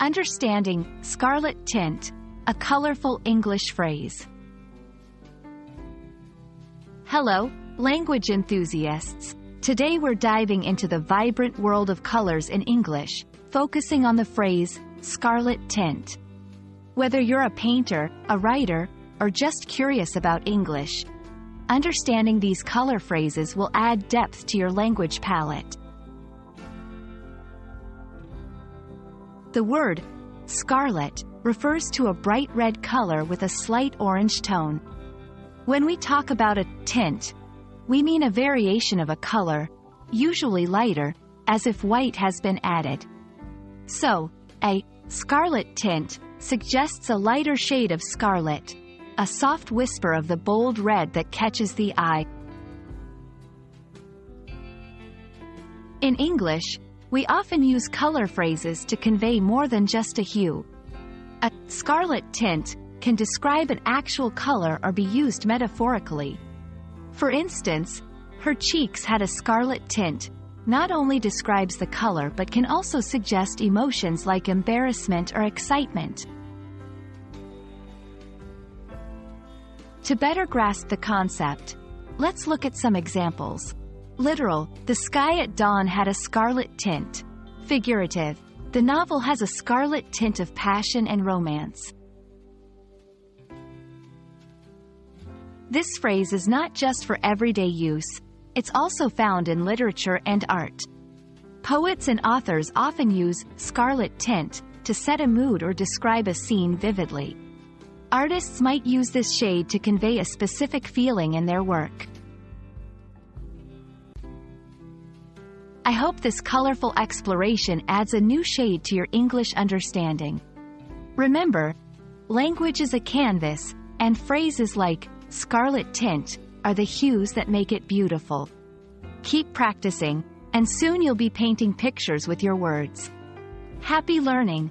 Understanding scarlet tint, a colorful English phrase. Hello, language enthusiasts. Today we're diving into the vibrant world of colors in English, focusing on the phrase scarlet tint. Whether you're a painter, a writer, or just curious about English, understanding these color phrases will add depth to your language palette. The word scarlet refers to a bright red color with a slight orange tone. When we talk about a tint, we mean a variation of a color, usually lighter, as if white has been added. So, a scarlet tint suggests a lighter shade of scarlet, a soft whisper of the bold red that catches the eye. In English, we often use color phrases to convey more than just a hue. A scarlet tint can describe an actual color or be used metaphorically. For instance, her cheeks had a scarlet tint not only describes the color but can also suggest emotions like embarrassment or excitement. To better grasp the concept, let's look at some examples. Literal, the sky at dawn had a scarlet tint. Figurative, the novel has a scarlet tint of passion and romance. This phrase is not just for everyday use, it's also found in literature and art. Poets and authors often use scarlet tint to set a mood or describe a scene vividly. Artists might use this shade to convey a specific feeling in their work. I hope this colorful exploration adds a new shade to your English understanding. Remember, language is a canvas, and phrases like scarlet tint are the hues that make it beautiful. Keep practicing, and soon you'll be painting pictures with your words. Happy learning!